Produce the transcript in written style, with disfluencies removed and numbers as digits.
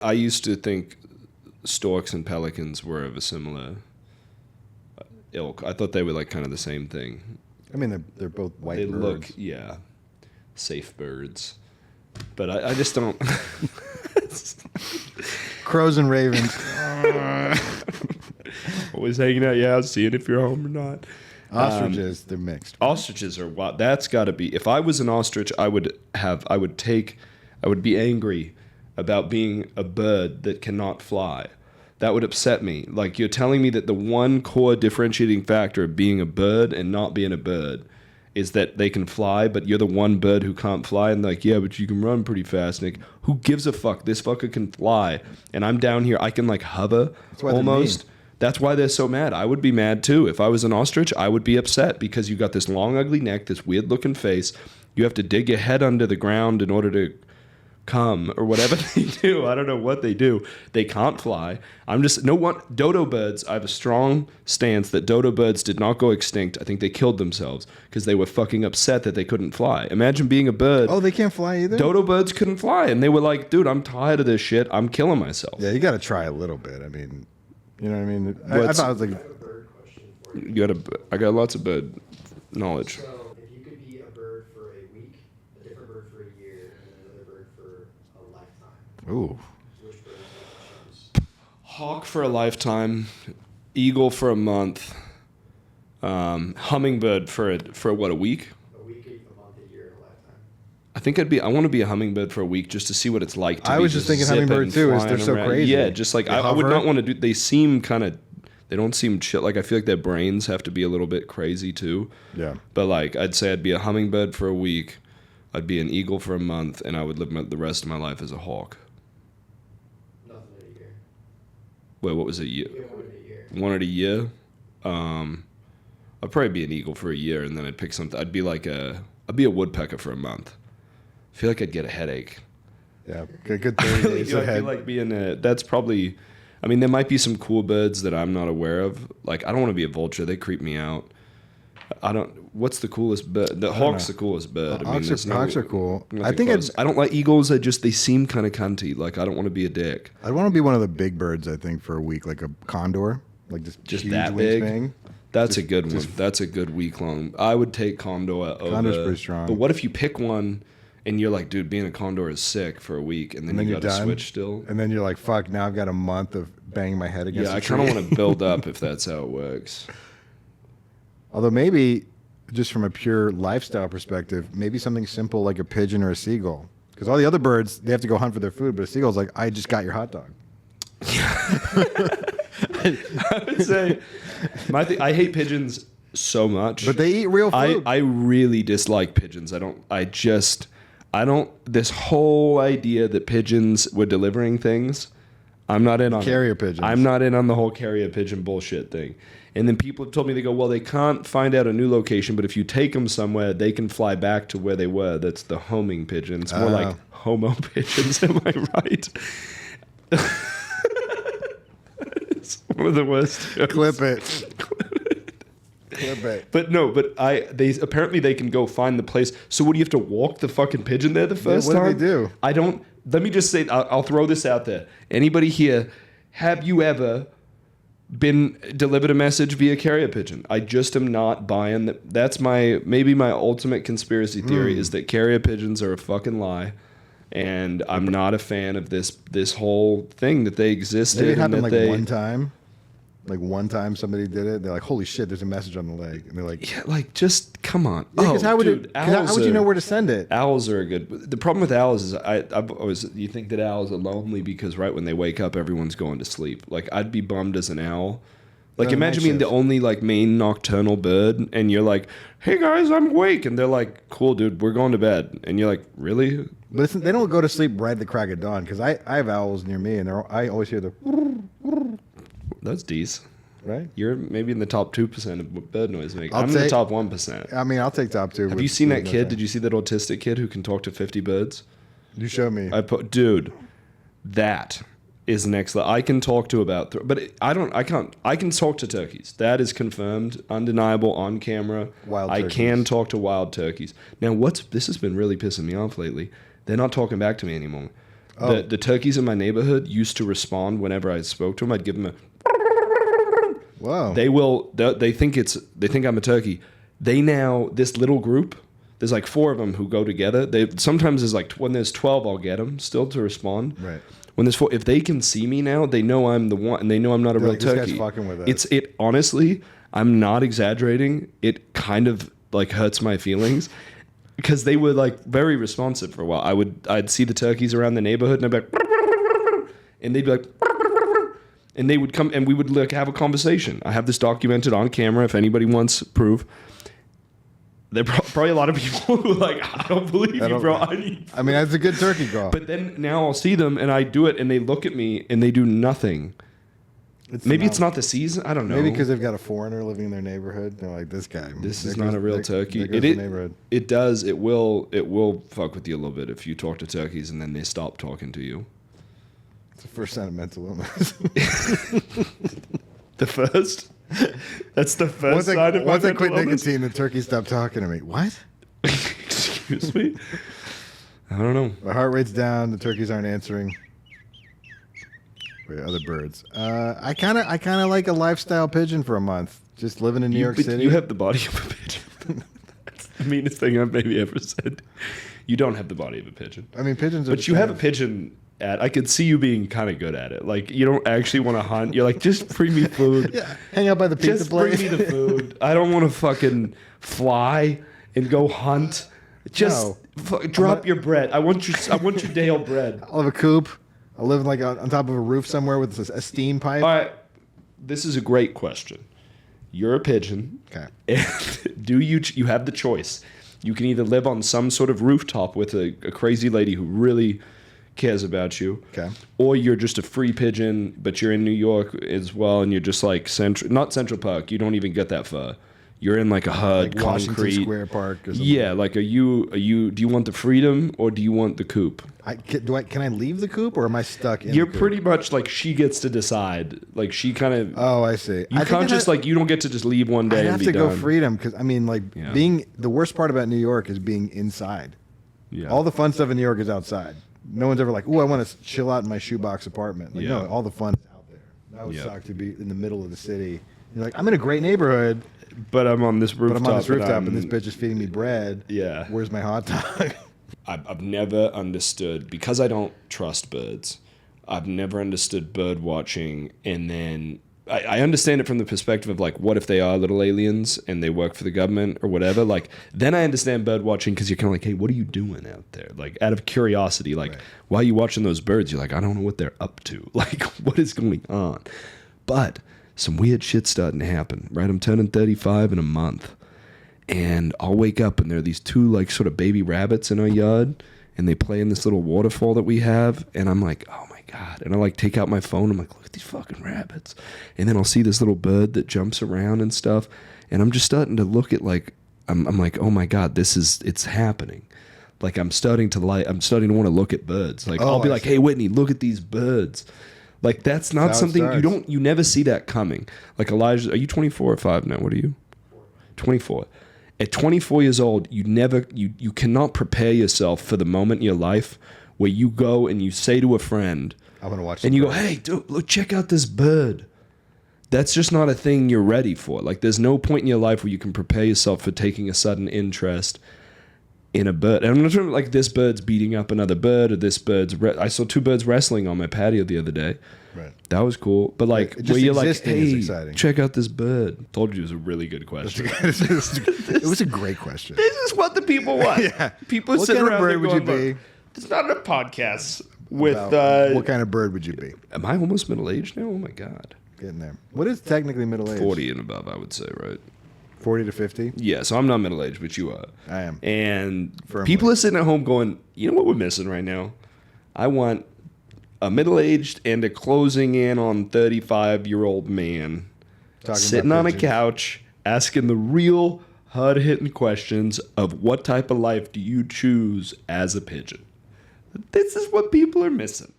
I used to think storks and pelicans were of a similar ilk. I thought they were like kind of the same thing. I mean, they're both white They birds. look, yeah, safe birds. But I just don't. Crows and ravens. Always hanging out, yeah, seeing if you're home or not. Ostriches, they're mixed. Ostriches are wild. That's got to be. If I was an ostrich, I would be angry about being a bird that cannot fly. That would upset me. Like, you're telling me that the one core differentiating factor of being a bird and not being a bird is that they can fly, but you're the one bird who can't fly. And like, yeah, but you can run pretty fast, Nick. Who gives a fuck? This fucker can fly. And I'm down here. I can like hover almost. That's why they're so mad. I would be mad too. If I was an ostrich, I would be upset because you got this long, ugly neck, this weird looking face. You have to dig your head under the ground in order to come or whatever they do. I don't know what they do. They can't fly. Dodo birds, I have a strong stance that dodo birds did not go extinct. I think they killed themselves because they were fucking upset that they couldn't fly. Imagine being a bird. Oh, they can't fly either? Dodo birds couldn't fly. And they were like, dude, I'm tired of this shit. I'm killing myself. Yeah, you got to try a little bit. I mean, you know what I mean? I thought it was like... I got lots of bird knowledge. So, if you could be a bird for a week, a different bird for a year, and another bird for a lifetime, Ooh. which bird would you choose? Hawk for a lifetime, eagle for a month, hummingbird for a week? A week, a month, a year, and a lifetime. I think I want to be a hummingbird for a week just to see what it's like to I be was just thinking zipping, hummingbird too, is they're flying so around. crazy. Yeah, just like They I would hover. not want to do. They seem kind of. They don't seem chill. Like, I feel like their brains have to be a little bit crazy too. Yeah. But like, I'd say I'd be a hummingbird for a week, I'd be an eagle for a month, and I would live the rest of my life as a hawk. Nothing in a year. Wait, what was it? You get one in a year. One at a year? I'd probably be an eagle for a year, and then I'd pick something. I'd be a woodpecker for a month. I feel like I'd get a headache. Yeah, good 30 days I ahead. feel like that's probably, I mean, there might be some cool birds that I'm not aware of. Like, I don't want to be a vulture. They creep me out. What's the coolest bird? The hawk's the coolest bird. Hawks are cool. I think I don't like eagles. They seem kind of cunty. Like, I don't want to be a dick. I'd want to be one of the big birds, I think, for a week, like a condor. Like just huge that big? wingspan. That's a good one. That's a good week long. I would take condor over. Condor's pretty strong. But what if you pick one and you're like, dude, being a condor is sick for a week, and then you got to switch still? And then you're like, fuck, now I've got a month of banging my head against Yeah, a I tree. kind of want to build up if that's how it works. Although maybe, just from a pure lifestyle perspective, maybe something simple like a pigeon or a seagull. Because all the other birds, they have to go hunt for their food, but a seagull's like, I just got your hot dog. I would say, I hate pigeons so much. But they eat real food. I really dislike pigeons. This whole idea that pigeons were delivering things, I'm not in on Carrier it. pigeons. I'm not in on the whole carrier pigeon bullshit thing. And then people have told me, they go, well, they can't find out a new location, but if you take them somewhere, they can fly back to where they were. That's the homing pigeon. It's more like homo pigeons. Am I right? It's one of the worst jokes. Clip it. Clip it. But no, they apparently they can go find the place. So what do you have to walk the fucking pigeon there the first what time? do they do? I don't. Let me just say, I'll throw this out there. Anybody here, have you ever been delivered a message via carrier pigeon? I just am not buying that. That's maybe my ultimate conspiracy theory is that carrier pigeons are a fucking lie. And I'm not a fan of this whole thing that they existed. Maybe it happened and like one time. Like one time somebody did it. They're like, holy shit, there's a message on the leg. And they're like, yeah, like, just come on. yeah, because how would you know where to send it? Owls are the problem with owls is you think that owls are lonely because right when they wake up, everyone's going to sleep. Like, I'd be bummed as an owl. Like, No, imagine night being the shift. only like main nocturnal bird, and you're like, hey guys, I'm awake, and they're like, cool, dude, we're going to bed, and you're like, really? But they don't go to sleep right at the crack of dawn because I have owls near me and I always hear the That's decent. right. You're maybe in the top 2% of bird noise making. I'll I'm in the take- top 1%. I mean, I'll take top two. Have you seen that kid? Did you see that autistic kid who can talk to 50 birds? You show me. Dude, that is next level. I can talk to about, I can talk to turkeys. That is confirmed, undeniable, on camera. Wild I turkeys. can talk to wild turkeys. Now, this has been really pissing me off lately. They're not talking back to me anymore. Oh. The turkeys in my neighborhood used to respond whenever I spoke to them. I'd give them a. Whoa. They think I'm a turkey. They now, this little group, there's like 4 of them who go together. Sometimes there's like, when there's 12, I'll get them still to respond. Right. When there's 4, if they can see me now, they know I'm the one, and they know I'm not a real like, this guy's turkey. fucking with us. It honestly, I'm not exaggerating. It kind of like hurts my feelings because they were like very responsive for a while. I'd see the turkeys around the neighborhood, and I'd be like, and they'd be like, and they would come, and we would like have a conversation. I have this documented on camera. If anybody wants proof, there are probably a lot of people who are like, I don't believe you, bro. I mean, that's a good turkey call. But then now I'll see them, and I do it, and they look at me, and they do nothing. Maybe it's not the season. I don't know. Maybe because they've got a foreigner living in their neighborhood. They're like, this guy. This there is not goes- a real there- turkey. there goes the neighborhood. It does. It will fuck with you a little bit if you talk to turkeys and then they stop talking to you. It's the first sign of mental illness. The first. That's the first once sign of once I mental quit illness? nicotine, the turkey stopped talking to me. What? Excuse me. I don't know. My heart rate's down. The turkeys aren't answering. Wait, other birds. I kind of like a lifestyle pigeon for a month. Just living in New York City. You have the body of a pigeon. That's the meanest thing I've maybe ever said. You don't have the body of a pigeon. I mean, pigeons are. But you have a pigeon I could see you being kind of good at it. Like, you don't actually want to hunt. You're like, just bring me food. Yeah, hang out by the pizza Just place. bring me the food. I don't want to fucking fly and go hunt. Just drop your bread. I want your Dale bread. I'll have a coop. I'll live like on top of a roof somewhere with a steam pipe. All right. This is a great question. You're a pigeon. Okay. And you have the choice. You can either live on some sort of rooftop with a crazy lady who really cares about you. Okay. Or you're just a free pigeon, but you're in New York as well, and you're just like not Central Park. You don't even get that far. You're in like a HUD, Like Washington concrete. Square Park or something. Yeah, like do you want the freedom or do you want the coop? Can I leave the coop or am I stuck in You're the coop? pretty much like she gets to decide. Like she kind of Oh, I see. you can't just like you don't get to just leave one day I'd and have be to done. go freedom because I mean, like Yeah. being the worst part about New York is being inside. Yeah. All the fun stuff in New York is outside. No one's ever like, "Oh, I want to chill out in my shoebox apartment." Like, Yeah. no, all the fun is out there. That would Yeah. suck to be in the middle of the city. You're like, I'm in a great neighborhood, But I'm on this rooftop. but I'm on this rooftop I'm- and this bitch is feeding me bread. Yeah. Where's my hot dog? I've never understood, because I don't trust birds, I've never understood bird watching. And then I understand it from the perspective of like, what if they are little aliens and they work for the government or whatever? Like, then I understand bird watching because you're kind of like, hey, what are you doing out there? Like, out of curiosity, like, Right. why are you watching those birds? You're like, I don't know what they're up to. Like, what is going on? But some weird shit's starting to happen, right? I'm turning 35 in a month. And I'll wake up and there are these 2 like sort of baby rabbits in our yard, and they play in this little waterfall that we have, and I'm like, oh my God. And I like take out my phone, I'm like, look at these fucking rabbits. And then I'll see this little bird that jumps around and stuff, and I'm just starting to look at like, I'm like, oh my God, it's happening. Like I'm starting to want to look at birds. Like I'll be I like, see. hey Whitney, look at these birds. Like that's not That's how it something starts. you never see that coming. Like Elijah, are you 24 or 5 now? What are you? 24. At 24 years old, you cannot prepare yourself for the moment in your life where you go and you say to a friend, I'm gonna watch. and some you go, birds. hey, dude, look, check out this bird. That's just not a thing you're ready for. Like, there's no point in your life where you can prepare yourself for taking a sudden interest in a bird. And I'm not talking like this bird's beating up another bird or this bird's... I saw 2 birds wrestling on my patio the other day. Right. That was cool. But like, Just where you're like, existing is hey, exciting. check out this bird. Told you it was a really good question. It was a great question. This is what the people want. Yeah. People What sit kind of around bird there would you going, be? "Look, it's not a podcast with... What kind of bird would you be? Am I almost middle-aged now? Oh my God. Getting there. What is technically middle age? 40 and above, I would say, right? 40 to 50. Yeah, so I'm not middle-aged, but you are. I am. And Firmly. people are sitting at home going, you know what we're missing right now? I want a middle-aged and a closing in on 35-year-old man Talking sitting about on a pigeons. couch asking the real hard-hitting questions of what type of life do you choose as a pigeon? This is what people are missing.